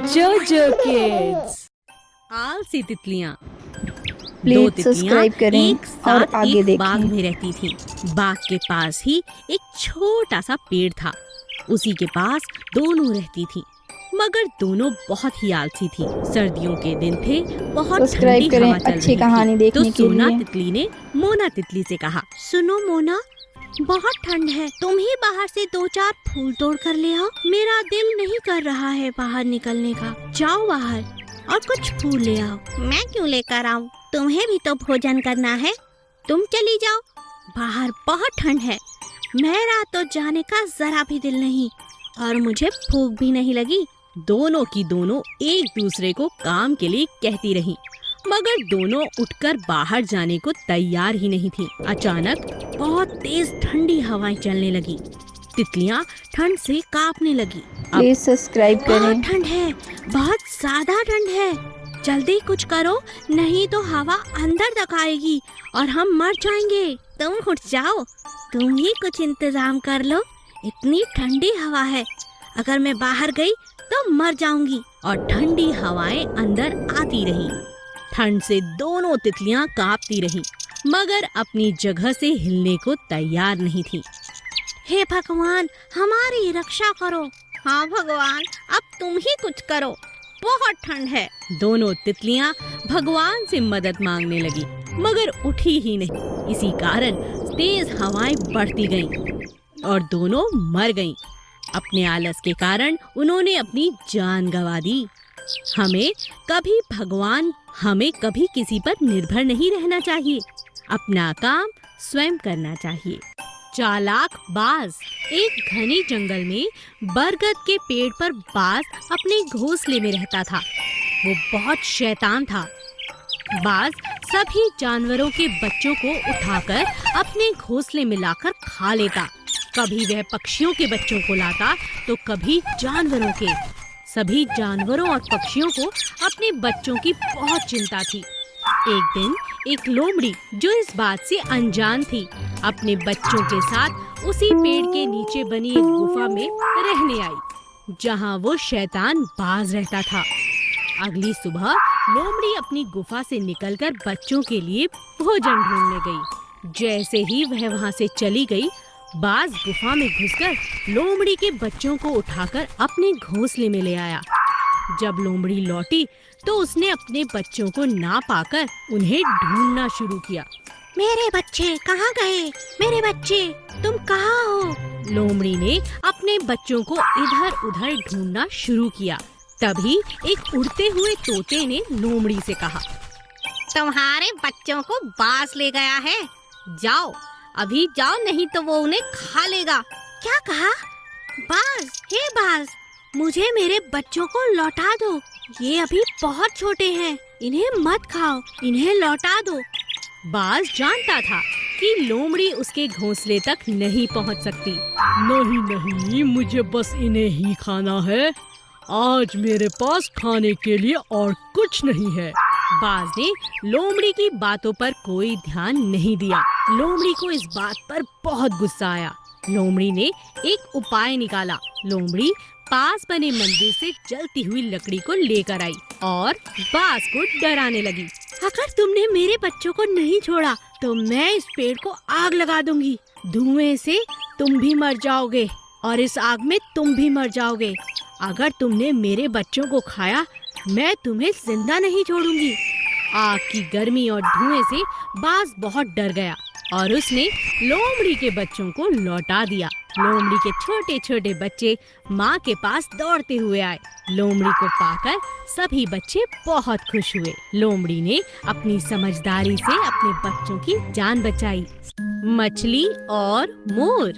जोजो किड्स। आलसी तितलियां। प्लीज सब्सक्राइब करें एक और साथ आगे एक देखें। बाग में रहती थी। बाग के पास ही एक छोटा सा पेड़ था। उसी के पास दोनों रहती थी, मगर दोनों बहुत ही आलसी थी। सर्दियों के दिन थे, बहुत सब्सक्राइब ठंडी करें हवा चल अच्छी रही कहानी थी। देखने तो के सोना लिए। तितली ने मोना तितली से कहा, सुनो मोना, बहुत ठंड है, तुम ही बाहर से 2-4 फूल तोड़ कर ले आओ। मेरा दिल नहीं कर रहा है बाहर निकलने का। जाओ बाहर और कुछ फूल ले आओ। मैं क्यों लेकर आऊं? तुम्हें भी तो भोजन करना है। तुम चली जाओ, बाहर बहुत ठंड है। मेरा तो जाने का जरा भी दिल नहीं और मुझे भूख भी नहीं लगी। दोनों की दोनों एक दूसरे को काम के लिए कहती रहीं, मगर दोनों उठकर बाहर जाने को तैयार ही नहीं थी। अचानक बहुत तेज ठंडी हवाएं चलने लगी। तितलियां ठंड से कांपने लगी। प्लीज सब्सक्राइब बहुत करें। ठंड है, बहुत ज्यादा ठंड है। जल्दी कुछ करो, नहीं तो हवा अंदर तक आएगी और हम मर जाएंगे। तुम उठ जाओ, तुम ही कुछ इंतजाम कर लो। इतनी ठंडी हवा है, अगर मैं बाहर गई तो मर जाऊंगी। और ठंडी हवाएं अंदर आती रही। ठंड से दोनों तितलियां कांपती रहीं, मगर अपनी जगह से हिलने को तैयार नहीं थी। हे भगवान, हमारी रक्षा करो। हाँ भगवान, अब तुम ही कुछ करो, बहुत ठंड है। दोनों तितलियां भगवान से मदद मांगने लगी, मगर उठी ही नहीं। इसी कारण तेज हवाएं बढ़ती गईं और दोनों मर गईं। अपने आलस के कारण उन्होंने अपनी जान गंवा दी। हमें कभी किसी पर निर्भर नहीं रहना चाहिए। अपना काम स्वयं करना चाहिए। चालाक बाज। एक घने जंगल में बरगद के पेड़ पर बाज अपने घोंसले में रहता था। वो बहुत शैतान था। बाज सभी जानवरों के बच्चों को उठाकर अपने घोंसले में लाकर खा लेता। कभी वह पक्षियों के बच्चों को लाता तो कभी जानवरों के। सभी जानवरों और पक्षियों को अपने बच्चों की बहुत चिंता थी। एक दिन एक लोमड़ी, जो इस बात से अनजान थी, अपने बच्चों के साथ उसी पेड़ के नीचे बनी एक गुफा में रहने आई, जहां वो शैतान बाज रहता था। अगली सुबह लोमड़ी अपनी गुफा से निकलकर बच्चों के लिए भोजन ढूंढने गई। जैसे ही वह वहां से चली गई, बाज गुफा में घुसकर लोमड़ी के बच्चों को उठाकर अपने घोंसले में ले आया। जब लोमड़ी लौटी तो उसने अपने बच्चों को ना पाकर उन्हें ढूंढना शुरू किया। मेरे बच्चे कहाँ गए? मेरे बच्चे, तुम कहाँ हो? लोमड़ी ने अपने बच्चों को इधर-उधर ढूंढना शुरू किया। तभी एक उड़ते हुए तोते ने लोमड़ी से कहा, तुम्हारे बच्चों को बाज ले गया है। जाओ, अभी जाओ, नहीं तो वो उन्हें खा लेगा। क्या कहा? बाज, हे बाज, मुझे मेरे बच्चों को लौटा दो। ये अभी बहुत छोटे हैं, इन्हें मत खाओ, इन्हें लौटा दो। बाज जानता था कि लोमड़ी उसके घोंसले तक नहीं पहुंच सकती। नहीं नहीं, मुझे बस इन्हें ही खाना है। आज मेरे पास खाने के लिए और कुछ नहीं है। बाज ने लोमड़ी की बातों पर कोई ध्यान नहीं दिया। लोमड़ी को इस बात पर बहुत गुस्सा आया। लोमड़ी ने एक उपाय निकाला। लोमड़ी पास बने मंदिर से जलती हुई लकड़ी को लेकर आई और बाज को डराने लगी। अगर तुमने मेरे बच्चों को नहीं छोड़ा तो मैं इस पेड़ को आग लगा दूंगी। धुएं से तुम भी मर जाओगे और इस आग में तुम भी मर जाओगे। अगर तुमने मेरे बच्चों को खाया, मैं तुम्हें जिंदा नहीं छोड़ूंगी। आग की गर्मी और धुएं से बाज बहुत डर गया और उसने लोमड़ी के बच्चों को लौटा दिया। लोमड़ी के छोटे छोटे बच्चे माँ के पास दौड़ते हुए आए। लोमड़ी को पाकर सभी बच्चे बहुत खुश हुए। लोमड़ी ने अपनी समझदारी से अपने बच्चों की जान बचाई। मछली और मोर।